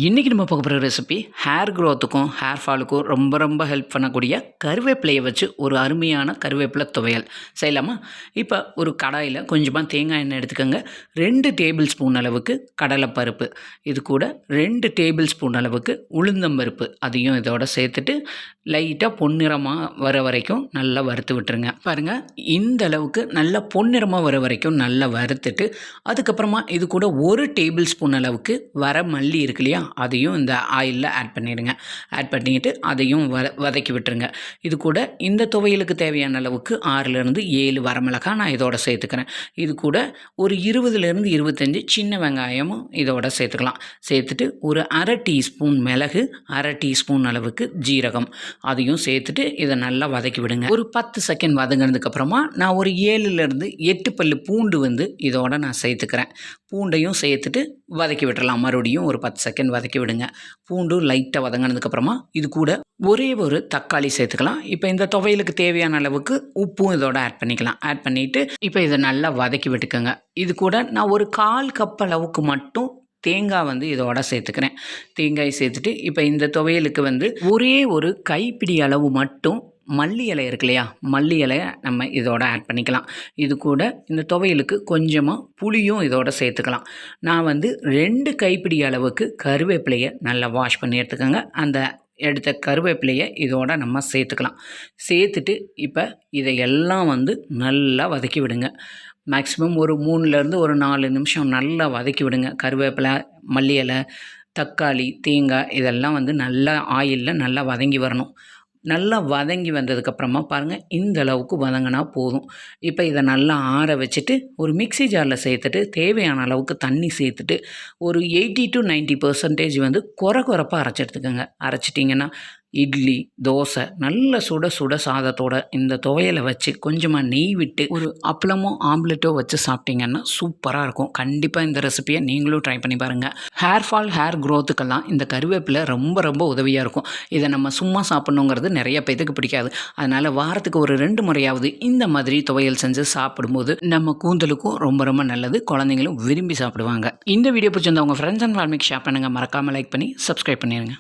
இன்றைக்கி நம்ம பார்க்க போகிற ரெசிபி ஹேர் க்ரோத்துக்கும் ஹேர் ஃபாலுக்கும் ரொம்ப ஹெல்ப் பண்ணக்கூடிய கருவேப்பிலையை வச்சு ஒரு அருமையான கருவேப்பிலை துவையல் செய்யலாமா. இப்போ ஒரு கடாயில் கொஞ்சமாக தேங்காய் எண்ணெய் எடுத்துக்கோங்க. 2 டேபிள் ஸ்பூன் அளவுக்கு கடலைப்பருப்பு, இது கூட 2 டேபிள் ஸ்பூன் அளவுக்கு உளுந்தம்பருப்பு அதையும் இதோட சேர்த்துட்டு லைட்டாக பொன்னிறமாக வர வரைக்கும் நல்லா வறுத்து விட்டுருங்க. பாருங்கள், இந்த அளவுக்கு நல்லா பொன்னிறமாக வர வரைக்கும் நல்லா வறுத்துட்டு அதுக்கப்புறமா இது கூட 1 டேபிள் ஸ்பூன் அளவுக்கு வர மல்லி இருக்கு இல்லையா, அதையும் இந்த ஆயிலில் ஆட் பண்ணிடுங்க. ஆட் பண்ணிவிட்டு அதையும் வதக்கி விட்டுருங்க. இது கூட இந்த துவையலுக்கு தேவையான அளவுக்கு 6லேருந்து 7 வரமிளகாய் நான் இதோட சேர்த்துக்கிறேன். இது கூட ஒரு 20லேருந்து 25 சின்ன வெங்காயமும் இதோட சேர்த்துக்கலாம். சேர்த்துட்டு ஒரு 1/2 டீஸ்பூன் மிளகு, 1/2 டீஸ்பூன் அளவுக்கு ஜீரகம் அதையும் சேர்த்துட்டு இதை நல்லா வதக்கி விடுங்க. ஒரு 10 செகண்ட் வதங்கினதுக்கப்புறமா நான் ஒரு 7லேருந்து 8 பல்லு பூண்டு இதோட நான் சேர்த்துக்கிறேன். பூண்டையும் சேர்த்துட்டு வதக்கி விட்டுறலாம். மறுபடியும் ஒரு 10 செகண்ட் வதக்கி விடுங்க. பூண்டு லைட்டாக வதங்கினதுக்கப்புறமா இது கூட ஒரே ஒரு தக்காளி சேர்த்துக்கலாம். இப்போ இந்த துவையலுக்கு தேவையான அளவுக்கு உப்பும் இதோட ஆட் பண்ணிக்கலாம். ஆட் பண்ணிவிட்டு இப்போ இதை நல்லா வதக்கி விட்டுக்கோங்க. இது கூட நான் ஒரு 1/4 கப் அளவுக்கு மட்டும் தேங்காய் இதோட சேர்த்துக்கிறேன். தேங்காய் சேர்த்துட்டு இப்போ இந்த துவையலுக்கு ஒரே ஒரு கைப்பிடி அளவு மட்டும் மல்லி இலை இருக்கு இல்லையா, மல்லி இலையை நம்ம இதோட ஆட் பண்ணிக்கலாம். இது கூட இந்த துவையலுக்கு கொஞ்சமாக புளியும் இதோட சேர்த்துக்கலாம். நான் 2 கைப்பிடி அளவுக்கு கருவேப்பிலையை நல்லா வாஷ் பண்ணி எடுத்துக்கோங்க. அந்த எடுத்த கருவேப்பிலையை இதோட நம்ம சேர்த்துக்கலாம். சேர்த்துட்டு இப்போ இதையெல்லாம் நல்லா வதக்கி விடுங்க. மேக்ஸிமம் ஒரு 3லேருந்து ஒரு 4 நிமிஷம் நல்லா வதக்கி விடுங்க. கருவேப்பிலை, மல்லி இலை, தக்காளி, தேங்காய் இதெல்லாம் நல்லா ஆயிலில் நல்லா வதங்கி வரணும். நல்லா வதங்கி வந்ததுக்கப்புறமா பாருங்கள், இந்த அளவுக்கு வதங்கினா போதும். இப்போ இதை நல்லா ஆற வச்சுட்டு ஒரு மிக்ஸி ஜாரில் சேர்த்துட்டு தேவையான அளவுக்கு தண்ணி சேர்த்துட்டு ஒரு 80 to 90% கொரப்பாக அரைச்சி எடுத்துக்கோங்க. அரைச்சிட்டிங்கன்னா இட்லி, தோசை நல்ல சுட சாதத்தோட இந்த துவையலை வச்சு கொஞ்சமாக நெய் விட்டு ஒரு அப்பளமோ ஆம்லெட்டோ வச்சு சாப்பிட்டிங்கன்னா சூப்பராக இருக்கும். கண்டிப்பாக இந்த ரெசிபியை நீங்களும் ட்ரை பண்ணி பாருங்கள். ஹேர் ஃபால், ஹேர் க்ரோத்துக்கெல்லாம் இந்த கருவேப்பிலை ரொம்ப உதவியாக இருக்கும். இதை நம்ம சும்மா சாப்பிட்ணுங்கிறது நிறைய பேத்துக்கு பிடிக்காது. அதனால் வாரத்துக்கு ஒரு 2 முறையாவது இந்த மாதிரி துவையல் செஞ்சு சாப்பிடும்போது நம்ம கூந்தலுக்கும் ரொம்ப நல்லது. குழந்தைங்களும் விரும்பி சாப்பிடுவாங்க. இந்த வீடியோ பிடிச்சிருந்தா உங்கள் ஃப்ரெண்ட்ஸ் அண்ட் ஃபேமிலிக்கு ஷேர் பண்ணுங்கள். மறக்காமல் லைக் பண்ணி சப்ஸ்கிரைப் பண்ணிடுங்க.